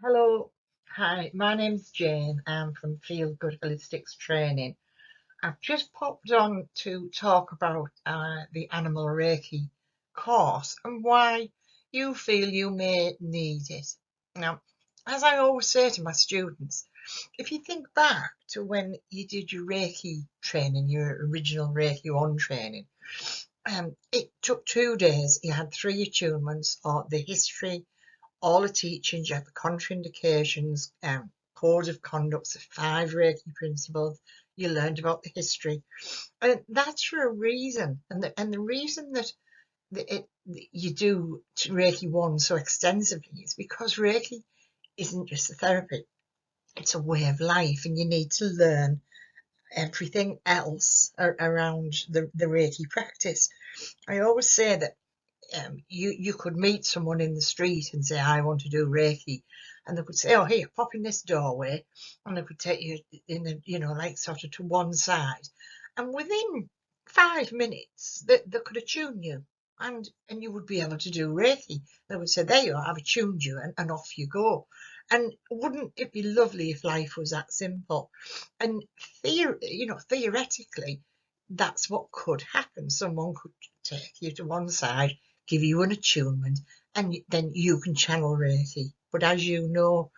Hello, hi, my name's Jane. I'm from Feel Good Holistics Training. I've just popped on to talk about the Animal Reiki course and why you feel you may need it. Now, as I always say to my students, if you think back to when you did your Reiki training, your original Reiki 1 training, it took 2 days. You had 3 attunements, or the history, all the teachings, you have the contraindications, code of conduct, the 5 Reiki principles. You learned about the history, and that's for a reason. And the reason that you do Reiki 1 so extensively is because Reiki isn't just a therapy; it's a way of life, and you need to learn everything else around the Reiki practice. I always say that you could meet someone in the street and say, I want to do Reiki. And they could say, oh, here, pop in this doorway. And they could take you in the, like sort of to one side. And within 5 minutes, they could attune you. And you would be able to do Reiki. They would say, there you are, I've attuned you, and off you go. And wouldn't it be lovely if life was that simple? And theoretically, that's what could happen. Someone could take you to one side, give you an attunement, and then you can channel Reiki. But as you know,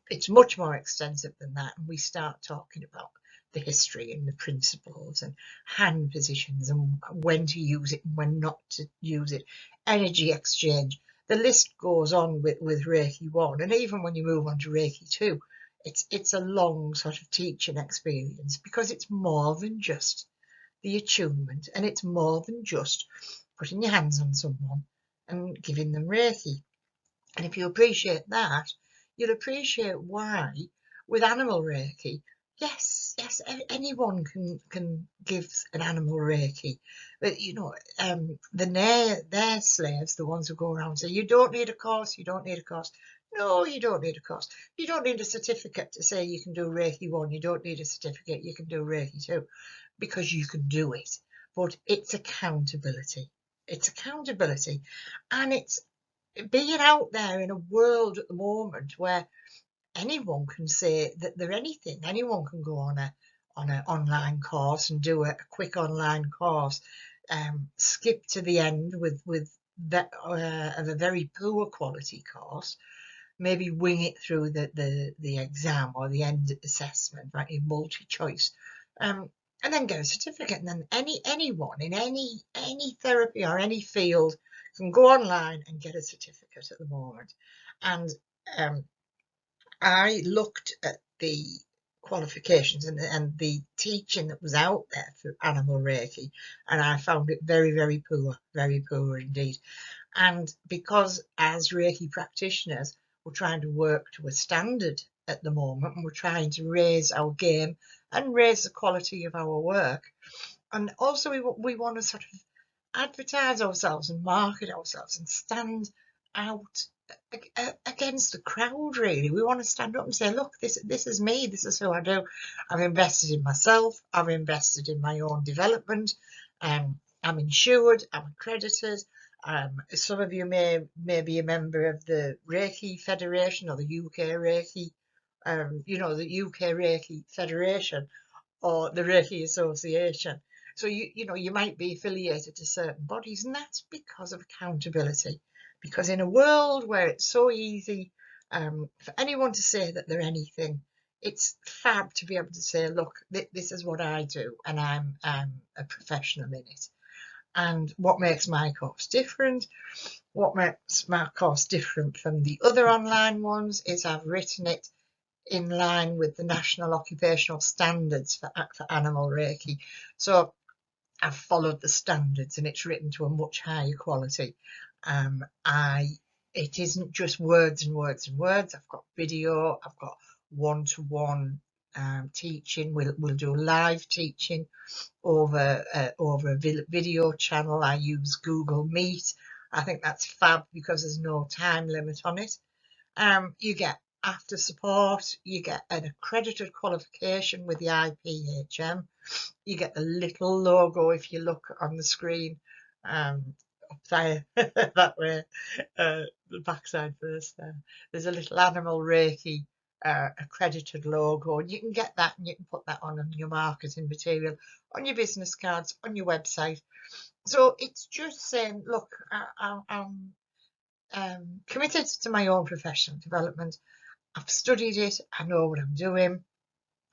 it's much more extensive than that. And we start talking about the history and the principles and hand positions and when to use it and when not to use it, energy exchange. The list goes on with Reiki 1. And even when you move on to Reiki 2, it's a long sort of teaching experience because it's more than just the attunement, and it's more than just putting your hands on someone and giving them Reiki. And if you appreciate that, you'll appreciate why with animal Reiki, yes, anyone can give an animal Reiki. But their slaves, the ones who go around and say, you don't need a course, you don't need a course. No, you don't need a course. You don't need a certificate to say you can do Reiki 1. You don't need a certificate, you can do Reiki 2, because you can do it. But it's accountability. It's accountability. And it's being out there in a world at the moment where anyone can say that they're anything. Anyone can go on an online course and do a quick online course, skip to the end with that of a very poor quality course, maybe wing it through the exam or the end assessment, right? In multi-choice, and then get a certificate. And then anyone in any therapy or any field can go online and get a certificate at the moment. And um, I looked at the qualifications and the teaching that was out there for animal Reiki, and I found it very very poor indeed. And because as Reiki practitioners, we're trying to work to a standard at the moment, and we're trying to raise our game and raise the quality of our work. And also, we want to sort of advertise ourselves and market ourselves and stand out against the crowd. Really, we want to stand up and say, look, this is me, this is who I do. I've invested in myself, I've invested in my own development. I'm insured, I'm accredited. Some of you may be a member of the Reiki Federation or the UK Reiki, the UK Reiki Federation or the Reiki Association. So you might be affiliated to certain bodies, and that's because of accountability. Because in a world where it's so easy for anyone to say that they're anything, it's fab to be able to say, look, this is what I do, and I'm a professional in it. And what makes my course different? What makes my course different from the other online ones is I've written it in line with the National Occupational Standards for Animal Reiki. So I've followed the standards and it's written to a much higher quality. It isn't just words and words and words. I've got video, I've got one-to-one teaching. We'll do live teaching over a video channel. I use Google Meet. I think that's fab because there's no time limit on it. You get after support, you get an accredited qualification with the IPHM. You get the little logo if you look on the screen up there that way, the backside first there. There's a little animal Reiki accredited logo, and you can get that and you can put that on your marketing material, on your business cards, on your website. So it's just saying, look, I'm committed to my own professional development. I've studied it, I know what I'm doing,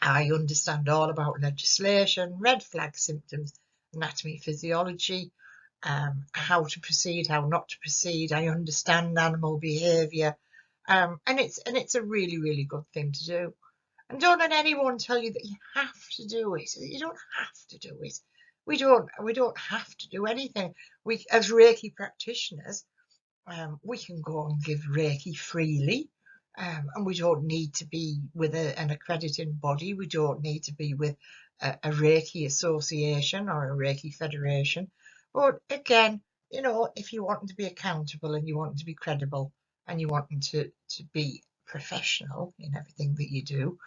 I understand all about legislation, red flag symptoms, anatomy, physiology, how to proceed, how not to proceed. I understand animal behaviour, and it's a really, really good thing to do. And don't let anyone tell you that you have to do it. You don't have to do it. We don't have to do anything. We, as Reiki practitioners, we can go and give Reiki freely, and we don't need to be with an accrediting body. We don't need to be with a Reiki association or a Reiki federation. But again, if you want to be accountable and you want to be credible and you want to be professional in everything that you do,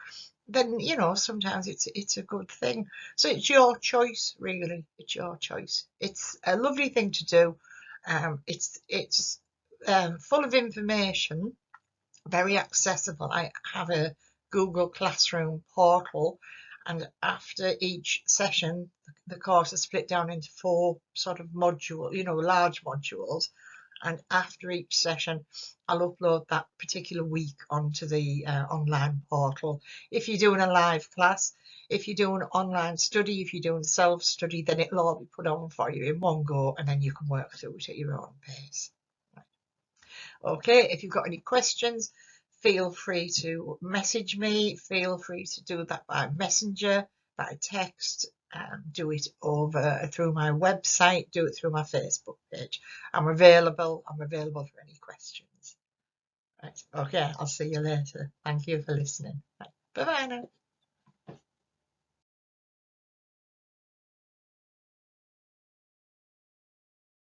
then sometimes it's a good thing. So it's your choice, really. It's your choice. It's a lovely thing to do. It's full of information, very accessible. I have a Google Classroom portal, and after each session, the course is split down into 4 sort of large modules. And after each session, I'll upload that particular week onto the online portal. If you're doing a live class, if you're doing online study, if you're doing self-study, then it'll all be put on for you in one go, and then you can work through it at your own pace. Okay, if you've got any questions, feel free to message me. Feel free to do that by messenger, by text, do it over through my website, do it through my Facebook page. I'm available for any questions. Right, okay, I'll see you later. Thank you for listening. Right, bye bye now.